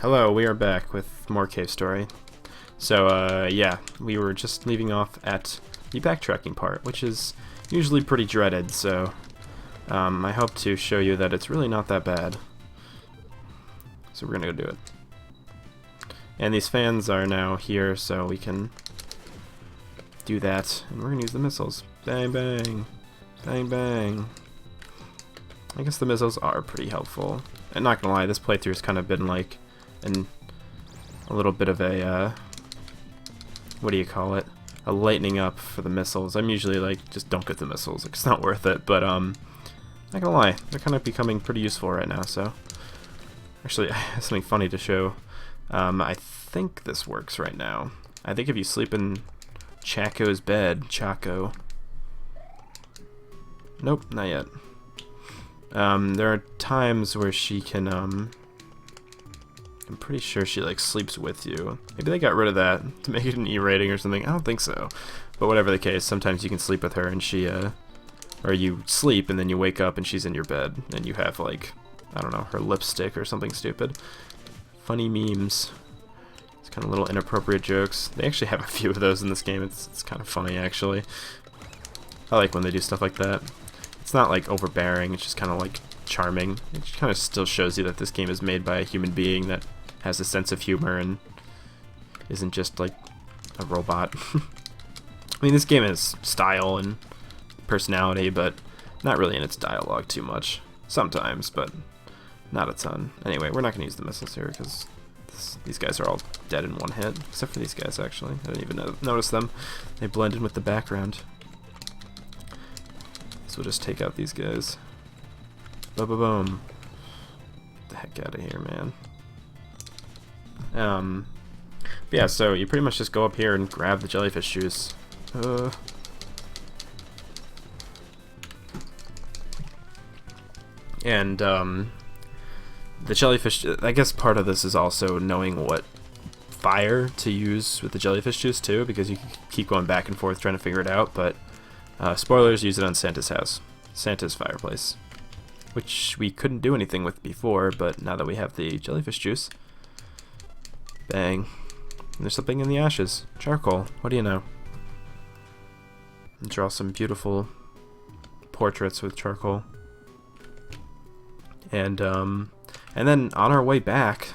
Hello, we are back with more cave story. So, yeah, we were just leaving off at the backtracking part, which is usually pretty dreaded, so I hope to show you that it's really not that bad. So we're gonna go do it. And these fans are now here, so we can do that, and we're gonna use the missiles. Bang, bang, bang, bang. I guess the missiles are pretty helpful. And not gonna lie, this playthrough has kind of been like a little bit of a, what do you call it? A lightening up for the missiles. I'm usually like, just don't get the missiles, like, it's not worth it, but not gonna lie, they're kind of becoming pretty useful right now, so. Actually, I have something funny to show. I think this works right now. I think if you sleep in Chaco's bed, Chaco. Nope, not yet. There are times where she can, I'm pretty sure she like sleeps with you. Maybe they got rid of that to make it an E rating or something. I don't think so. But whatever the case, sometimes you can sleep with her and she, or you sleep and then you wake up and she's in your bed and you have like, I don't know, her lipstick or something stupid. Funny memes. It's kind of little inappropriate jokes. They actually have a few of those in this game. It's kind of funny actually. I like when they do stuff like that. It's not like overbearing, it's just kind of like charming. It kind of still shows you that this game is made by a human being that has a sense of humor and isn't just like a robot. I mean, this game has style and personality, but not really in its dialogue too much. Sometimes, but not a ton. Anyway, we're not going to use the missiles here because these guys are all dead in one hit, except for these guys actually. I didn't even notice them. They blend in with the background. So we'll just take out these guys. Boom, boom, boom. Get the heck out of here, man. But yeah, so you pretty much just go up here and grab the jellyfish juice. And the jellyfish, I guess part of this is also knowing what fire to use with the jellyfish juice too, because you keep going back and forth trying to figure it out, but spoilers, use it on Santa's house. Santa's fireplace. Which we couldn't do anything with before, but now that we have the jellyfish juice. Bang. And there's something in the ashes. Charcoal. What do you know? And draw some beautiful portraits with charcoal. And then on our way back,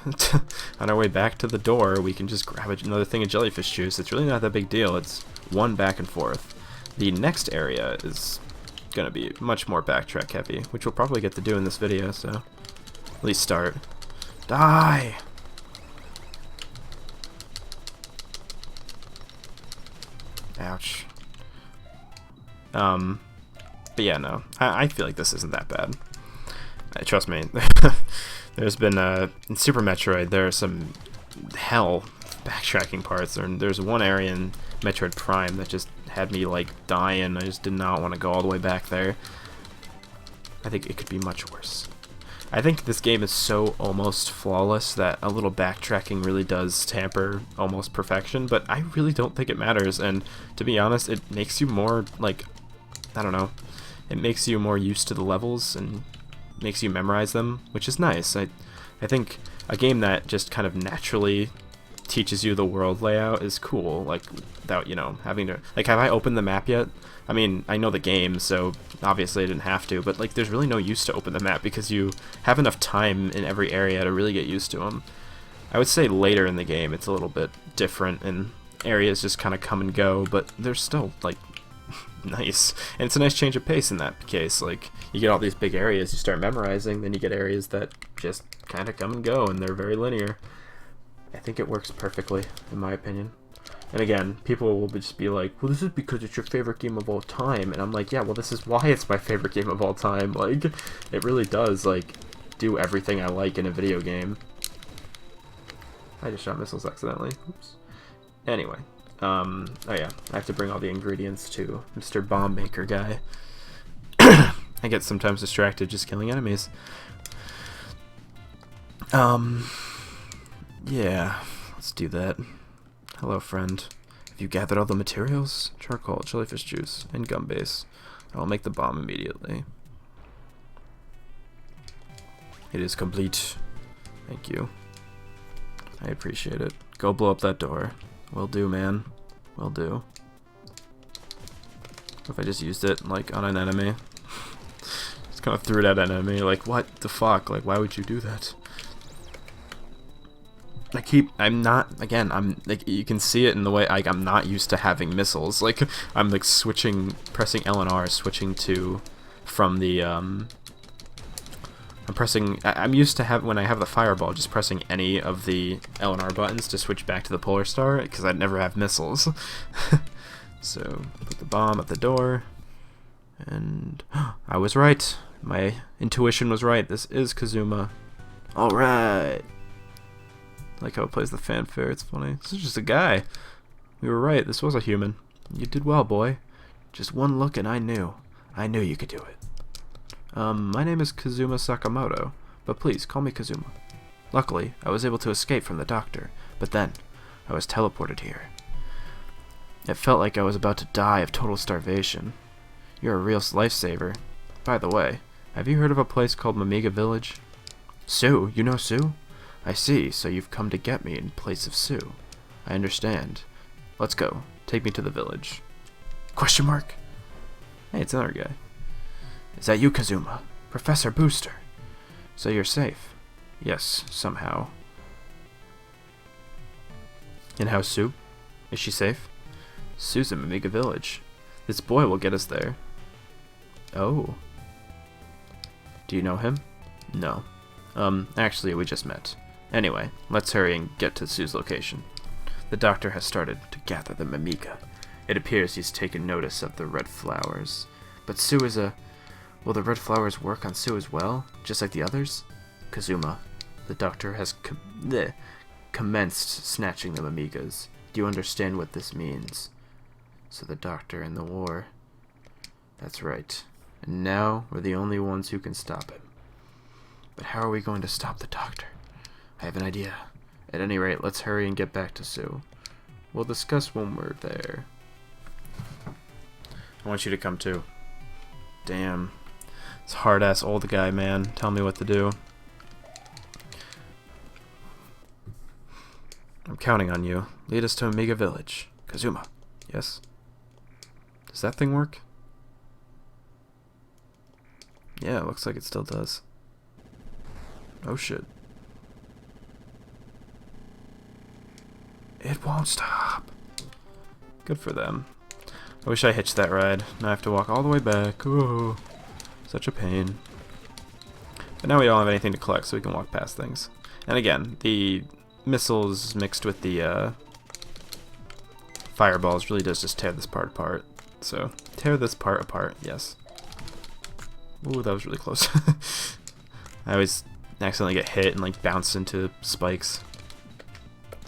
on our way back to the door, we can just grab another thing of jellyfish juice. It's really not that big deal. It's one back and forth. The next area is gonna be much more backtrack heavy, which we'll probably get to do in this video, so at least start. Die! Ouch. But yeah, no. I feel like this isn't that bad. Trust me. There's been, in Super Metroid, there are some hell backtracking parts. There's one area in Metroid Prime that just had me like dying. I just did not want to go all the way back there. I think it could be much worse. I think this game is so almost flawless that a little backtracking really does tamper almost perfection, but I really don't think it matters, and to be honest, it makes you more, like, I don't know, it makes you more used to the levels and makes you memorize them, which is nice. I think a game that just kind of naturally teaches you the world layout is cool, like, without, you know, having to, like, have I opened the map yet? I mean, I know the game, so obviously I didn't have to, but like, there's really no use to open the map because you have enough time in every area to really get used to them. I would say later in the game it's a little bit different and areas just kind of come and go, but they're still, like, nice. And it's a nice change of pace in that case. Like, you get all these big areas you start memorizing, then you get areas that just kind of come and go, and they're very linear. I think it works perfectly, in my opinion. And again, people will just be like, well, this is because it's your favorite game of all time. And I'm like, yeah, well, this is why it's my favorite game of all time. Like, it really does, like, do everything I like in a video game. I just shot missiles accidentally. Oops. Anyway. Oh yeah, I have to bring all the ingredients to Mr. Bomb Maker guy. I get sometimes distracted just killing enemies. Yeah, let's do that. Hello, friend. Have you gathered all the materials? Charcoal, jellyfish juice, and gum base. I'll make the bomb immediately. It is complete. Thank you. I appreciate it. Go blow up that door. Will do, man. Will do. What if I just used it, like, on an enemy? Just kind of threw it at an enemy, like, what the fuck? Like, why would you do that? I'm like, you can see it in the way, like, I'm not used to having missiles. Like, I'm, like, pressing L and R, switching to, from the, I'm used to when I have the fireball, just pressing any of the L and R buttons to switch back to the Polar Star, because I'd never have missiles. So, put the bomb at the door, and I was right. My intuition was right. This is Kazuma. Alright. I like how it plays the fanfare, it's funny. This is just a guy. We were right, this was a human. You did well, boy. Just one look and I knew. I knew you could do it. My name is Kazuma Sakamoto, but please, call me Kazuma. Luckily, I was able to escape from the doctor, but then, I was teleported here. It felt like I was about to die of total starvation. You're a real lifesaver. By the way, have you heard of a place called Mamiga Village? Sue? You know Sue? I see, so you've come to get me in place of Sue. I understand. Let's go. Take me to the village. Question mark? Hey, it's another guy. Is that you, Kazuma? Professor Booster. So you're safe? Yes, somehow. And how's Sue? Is she safe? Sue's in Mamiga Village. This boy will get us there. Oh. Do you know him? No. Actually, we just met. Anyway, let's hurry and get to Sue's location. The doctor has started to gather the Mamiga. It appears he's taken notice of the red flowers. But Sue is a... Will the red flowers work on Sue as well, just like the others? Kazuma, the doctor has commenced snatching the Mamigas. Do you understand what this means? So the doctor and the war. That's right. And now we're the only ones who can stop him. But how are we going to stop the doctor? I have an idea. At any rate, let's hurry and get back to Sue. We'll discuss when we're there. I want you to come too. Damn. This hard-ass old guy, man. Tell me what to do. I'm counting on you. Lead us to Mamiga Village. Kazuma. Yes? Does that thing work? Yeah, it looks like it still does. Oh shit. It won't stop. Good for them. I wish I hitched that ride. Now I have to walk all the way back. Ooh, such a pain. But now we don't have anything to collect, so we can walk past things. And again, the missiles mixed with the fireballs really does just tear this part apart. So, tear this part apart, yes. Ooh, that was really close. I always accidentally get hit and like bounce into spikes.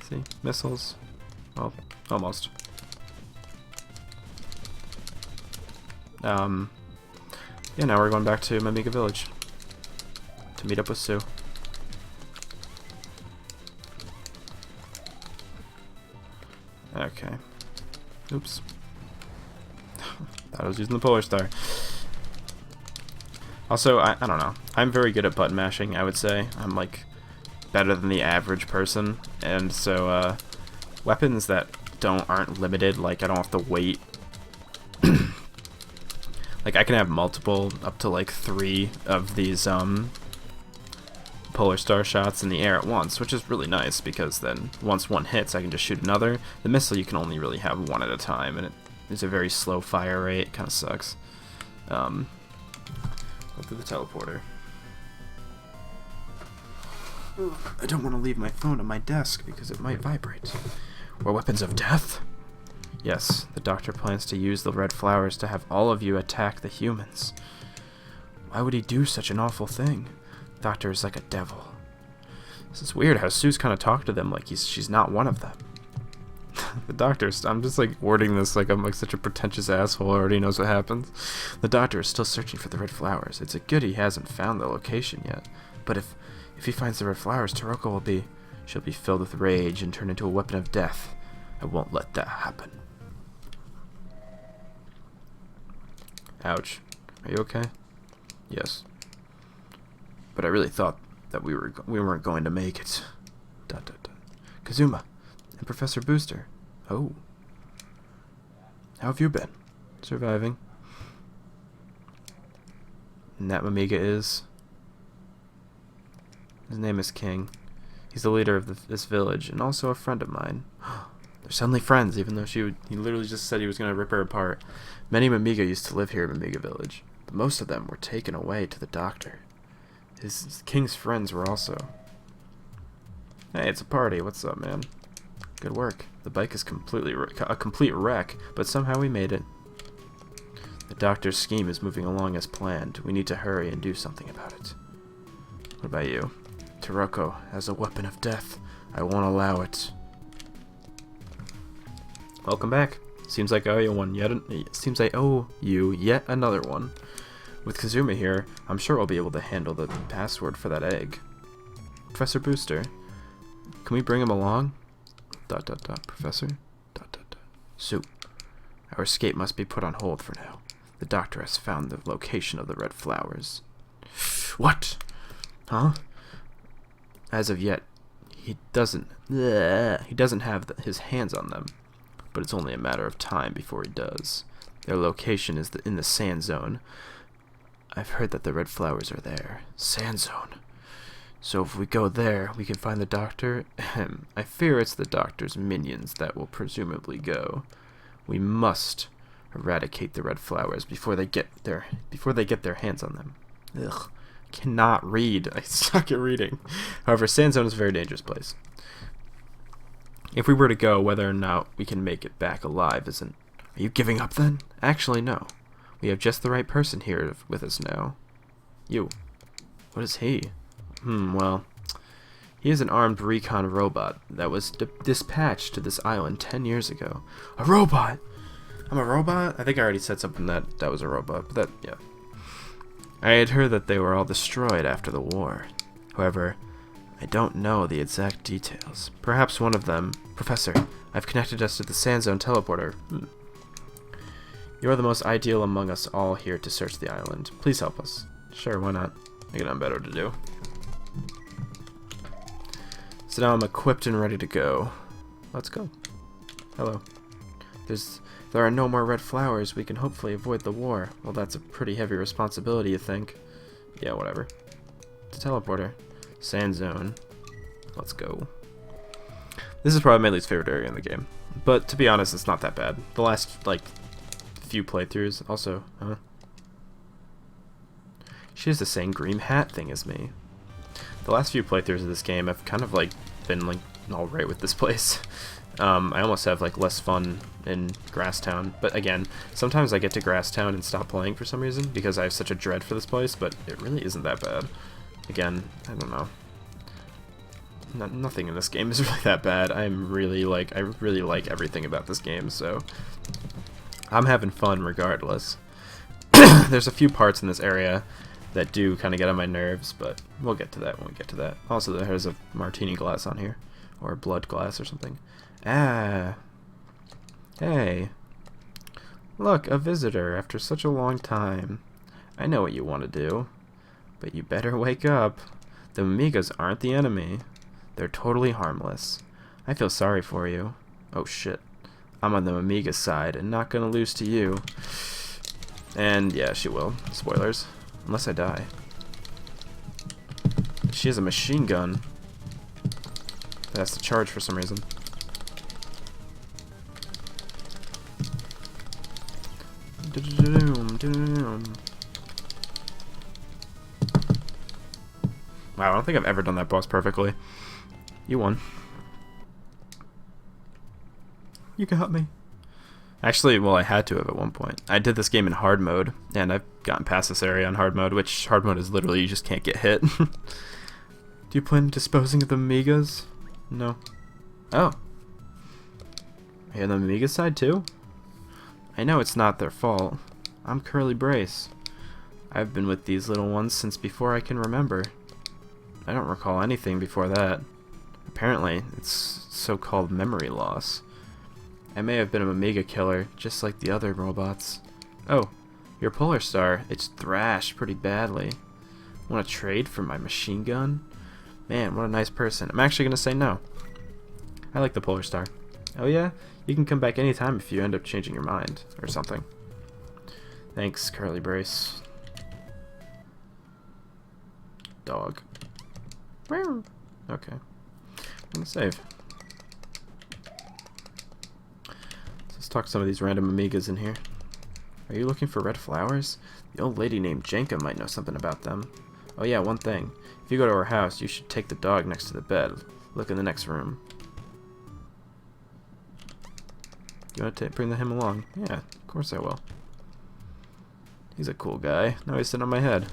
See? Missiles. Well, almost. Yeah, now we're going back to Mamiga Village to meet up with Sue. Okay. Oops. Thought I was using the Polar Star. Also, I don't know. I'm very good at button mashing, I would say. I'm like better than the average person, and so weapons that aren't limited, like I don't have to wait. Like I can have multiple, up to like 3 of these Polar Star shots in the air at once, which is really nice because then once one hits, I can just shoot another. The missile you can only really have one at a time, and it's a very slow fire rate. It kind of sucks. Go through the teleporter. I don't want to leave my phone on my desk because it might vibrate. Or weapons of death? Yes, the doctor plans to use the red flowers to have all of you attack the humans. Why would he do such an awful thing? The doctor is like a devil. This is weird how Sue's kind of talked to them like she's not one of them. The doctor's... I'm just like wording this like I'm like such a pretentious asshole who already knows what happens. The doctor is still searching for the red flowers. It's a good he hasn't found the location yet. But if he finds the red flowers, she'll be filled with rage and turn into a weapon of death. I won't let that happen. Ouch. Are you okay? Yes. But I really thought that we weren't going to make it. ... Kazuma and Professor Booster. Oh. How have you been? Surviving. And that Mamiga is... His name is King. He's the leader of this village, and also a friend of mine. They're suddenly friends, even though he literally just said he was going to rip her apart. Many Mamiga used to live here in Mamiga Village, but most of them were taken away to the doctor. His King's friends were also... Hey, it's a party. What's up, man? Good work. The bike is a complete wreck, but somehow we made it. The doctor's scheme is moving along as planned. We need to hurry and do something about it. What about you? Taroko has a weapon of death. I won't allow it. Welcome back. Seems like I owe you yet another one. With Kazuma here, I'm sure we'll be able to handle the password for that egg. Professor Booster, can we bring him along? ... Professor? ... Soup. Our escape must be put on hold for now. The doctor has found the location of the red flowers. What? Huh? As of yet, he doesn't have his hands on them, but it's only a matter of time before he does. Their location is in the sand zone. I've heard that the red flowers are there. Sand zone. So if we go there, we can find the doctor. I fear it's the doctor's minions that will presumably go. We must eradicate the red flowers before they get their hands on them. Ugh. Cannot read. I suck at reading. However, Sand Zone is a very dangerous place. If we were to go, whether or not we can make it back alive isn't... Are you giving up then? Actually, no. We have just the right person here with us now. You. What is he? Well... He is an armed recon robot that was dispatched to this island 10 years ago. A robot? I'm a robot? I think I already said something that was a robot, but yeah. I had heard that they were all destroyed after the war. However, I don't know the exact details. Perhaps one of them... Professor, I've connected us to the Sand Zone teleporter. You are the most ideal among us all here to search the island. Please help us. Sure, why not? I got nothing better to do. So now I'm equipped and ready to go. Let's go. Hello. There are no more red flowers. We can hopefully avoid the war. Well, that's a pretty heavy responsibility, you think? Yeah, whatever. The teleporter. Sand Zone. Let's go. This is probably my least favorite area in the game. But to be honest, it's not that bad. The last, few playthroughs. Also, she has the same green hat thing as me. The last few playthroughs of this game, I've kind of, been, alright with this place. I almost have less fun in Grasstown, but again, sometimes I get to Grasstown and stop playing for some reason because I have such a dread for this place, but it really isn't that bad. Again, I don't know. Nothing in this game is really that bad. I really like everything about this game, so I'm having fun regardless. There's a few parts in this area that do kind of get on my nerves, but we'll get to that when we get to that. Also, there's a martini glass on here, or a blood glass or something. Ah. Hey. Look, a visitor after such a long time. I know what you want to do, but you better wake up. The Mamigas aren't the enemy. They're totally harmless. I feel sorry for you. Oh shit. I'm on the Mamiga side and not gonna lose to you. And yeah, she will. Spoilers. Unless I die. She has a machine gun. That has to charge for some reason. Wow, I don't think I've ever done that boss perfectly. You won. You got me. Actually, well, I had to have at one point. I did this game in hard mode, and I've gotten past this area on hard mode, which hard mode is literally you just can't get hit. Do you plan on disposing of the Amigas? No. Oh. Are you on the Amiga side too? I know it's not their fault. I'm Curly Brace. I've been with these little ones since before I can remember. I don't recall anything before that. Apparently, it's so-called memory loss. I may have been a Amiga killer, just like the other robots. Oh, your Polar Star. It's thrashed pretty badly. Want to trade for my machine gun? Man, what a nice person. I'm actually going to say no. I like the Polar Star. Oh yeah? You can come back anytime if you end up changing your mind, or something. Thanks, Curly Brace. Dog. Okay. I'm gonna save. Let's talk to some of these random Amigas in here. Are you looking for red flowers? The old lady named Jenka might know something about them. Oh yeah, one thing. If you go to her house, you should take the dog next to the bed. Look in the next room. You want to bring him along? Yeah, of course I will. He's a cool guy. Now he's sitting on my head.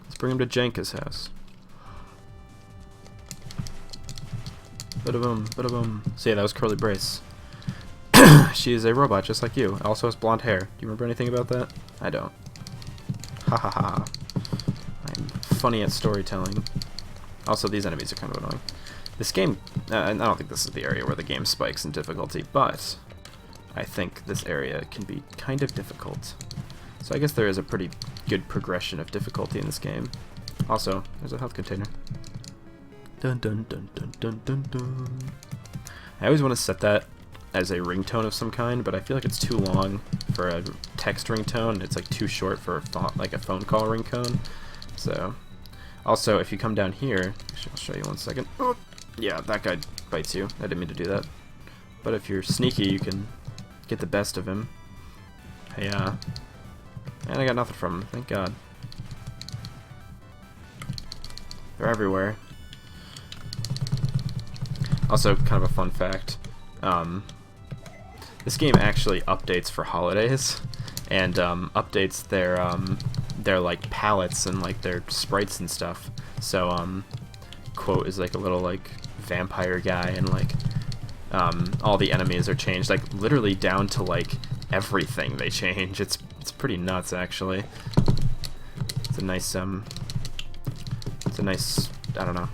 Let's bring him to Jenka's house. Bada-boom, bada-boom. So yeah, that was Curly Brace. She is a robot just like you. Also has blonde hair. Do you remember anything about that? I don't. Ha ha ha. I'm funny at storytelling. Also, these enemies are kind of annoying. This game, I don't think this is the area where the game spikes in difficulty, but I think this area can be kind of difficult. So I guess there is a pretty good progression of difficulty in this game. Also, there's a health container. Dun dun dun dun dun dun dun. I always want to set that as a ringtone of some kind, but I feel like it's too long for a text ringtone. It's like too short for a phone call ringtone. So, also if you come down here, I'll show you 1 second. Oh, yeah, that guy bites you. I didn't mean to do that. But if you're sneaky, you can get the best of him. Hey, and I got nothing from him. Thank God. They're everywhere. Also, kind of a fun fact. This game actually updates for holidays, and updates their like palettes and like their sprites and stuff. So Quote is like a little like vampire guy, and like all the enemies are changed, like literally down to like everything they change. It's pretty nuts actually. It's a nice I don't know,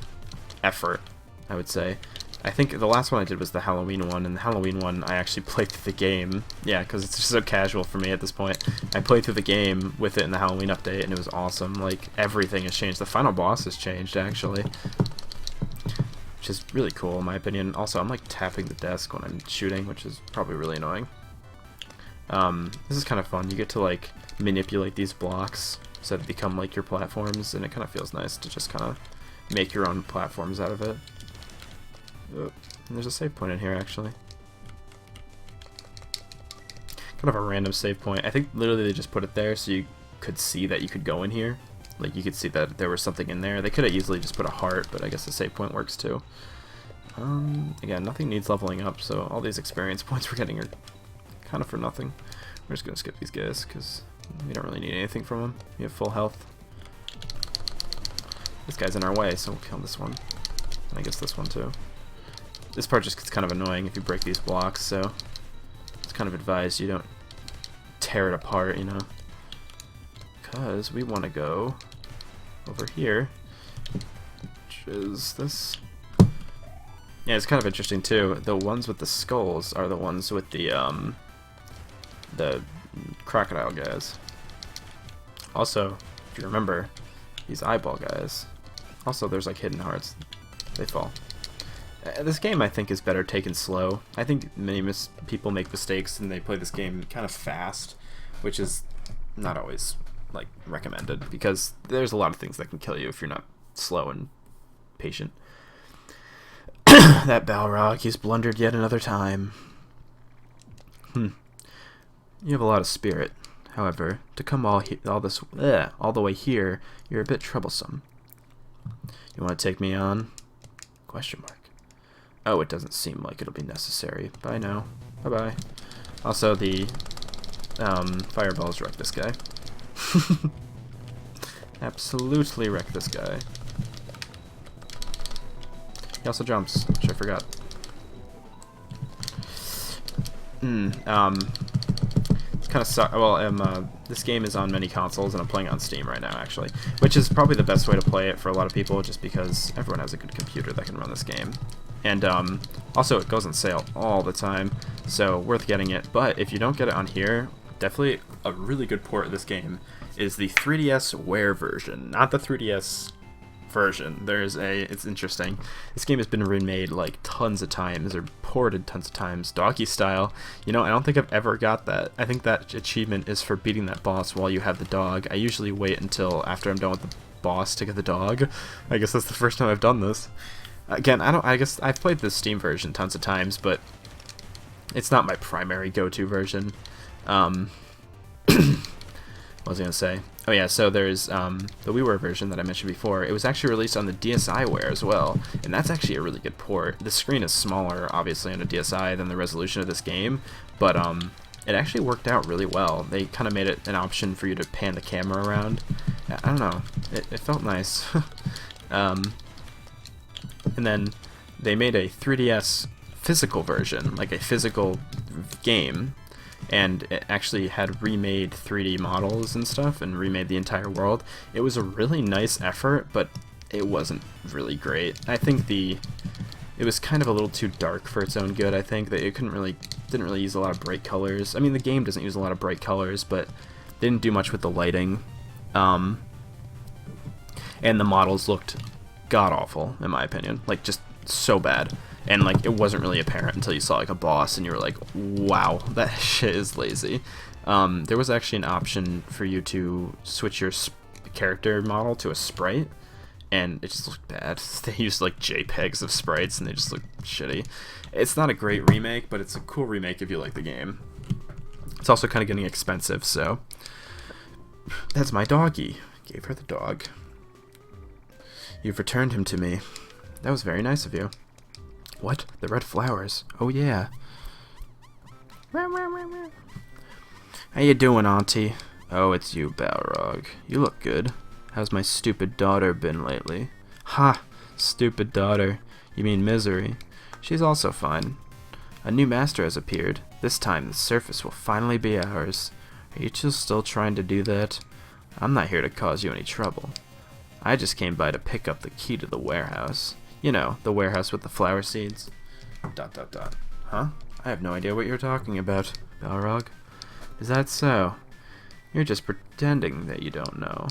effort, I would say. I think the last one I did was the Halloween one, and the Halloween one I actually played through the game. Yeah, because it's just so casual for me at this point. I played through the game with it in the Halloween update, and it was awesome. Like, everything has changed. The final boss has changed, actually. Which is really cool, in my opinion. Also, I'm like tapping the desk when I'm shooting, which is probably really annoying. This is kind of fun. You get to like manipulate these blocks so that they become like your platforms, and it kind of feels nice to just kind of make your own platforms out of it. And there's a save point in here, actually. Kind of a random save point. I think literally they just put it there so you could see that you could go in here. Like, you could see that there was something in there. They could have easily just put a heart, but I guess the save point works too. Again, nothing needs leveling up, so all these experience points we're getting are kind of for nothing. We're just going to skip these guys, because we don't really need anything from them. We have full health. This guy's in our way, so we'll kill this one. And I guess this one too. This part just gets kind of annoying if you break these blocks, so it's kind of advised you don't tear it apart, you know. Because we want to go over here, which is this. Yeah, it's kind of interesting too. The ones with the skulls are the ones with the crocodile guys. Also, if you remember, these eyeball guys. Also, there's like hidden hearts. They fall. This game, I think, is better taken slow. I think many people make mistakes and they play this game kind of fast, which is not always like recommended, because there's a lot of things that can kill you if you're not slow and patient. That Balrog, he's blundered yet another time. You have a lot of spirit. However, to come all the way here, you're a bit troublesome. You want to take me on? Question mark. Oh, it doesn't seem like it'll be necessary. Bye now. Bye-bye. Also, the fireballs wreck this guy. Absolutely wreck this guy. He also jumps, which I forgot. It's kind of well, this game is on many consoles, and I'm playing on Steam right now, actually, which is probably the best way to play it for a lot of people, just because everyone has a good computer that can run this game. And also, it goes on sale all the time, so worth getting it. But if you don't get it on here, definitely a really good port of this game is the 3DS Wear version, not the 3DS version. It's interesting. This game has been remade like tons of times, or ported tons of times, doggy style. You know, I don't think I've ever got that. I think that achievement is for beating that boss while you have the dog. I usually wait until after I'm done with the boss to get the dog. I guess that's the first time I've done this. Again, I guess I've played the Steam version tons of times, but it's not my primary go-to version. What was I gonna say? Oh yeah, so there's the WiiWare version that I mentioned before. It was actually released on the DSiWare as well, and that's actually a really good port. The screen is smaller, obviously, on a DSi than the resolution of this game, but it actually worked out really well. They kind of made it an option for you to pan the camera around. I don't know, it felt nice. And then they made a 3DS physical version, like a physical game, and it actually had remade 3D models and stuff and remade the entire world. It was a really nice effort, but it wasn't really great. I think it was kind of a little too dark for its own good. I think that it didn't really use a lot of bright colors. I mean, the game doesn't use a lot of bright colors, but they didn't do much with the lighting. And the models looked god-awful, in my opinion. Like, just so bad. And, like, it wasn't really apparent until you saw, like, a boss, and you were like, wow, that shit is lazy. There was actually an option for you to switch your character model to a sprite, and it just looked bad. They used, like, JPEGs of sprites, and they just looked shitty. It's not a great remake, but it's a cool remake if you like the game. It's also kind of getting expensive, so... That's my doggy. Gave her the dog. You've returned him to me. That was very nice of you. What? The red flowers. Oh, yeah. How you doing, Auntie? Oh, it's you, Balrog. You look good. How's my stupid daughter been lately? Ha! Stupid daughter. You mean Misery. She's also fine. A new master has appeared. This time, the surface will finally be ours. Are you still trying to do that? I'm not here to cause you any trouble. I just came by to pick up the key to the warehouse. You know, the warehouse with the flower seeds. ... Huh? I have no idea what you're talking about, Balrog. Is that so? You're just pretending that you don't know.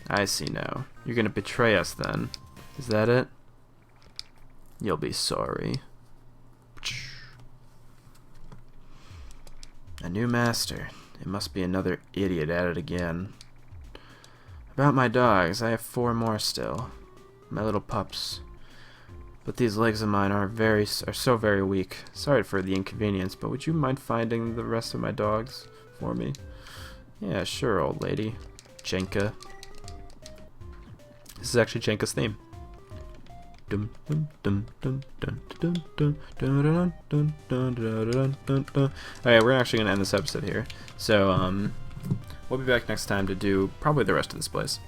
I see now. You're gonna betray us then. Is that it? You'll be sorry. A new master. It must be another idiot at it again. About my dogs, I have 4 more still. My little pups. But these legs of mine are so very weak. Sorry for the inconvenience, but would you mind finding the rest of my dogs for me? Yeah, sure, old lady. Jenka. This is actually Jenka's theme. Alright, we're actually gonna end this episode here. So, we'll be back next time to do probably the rest of this place.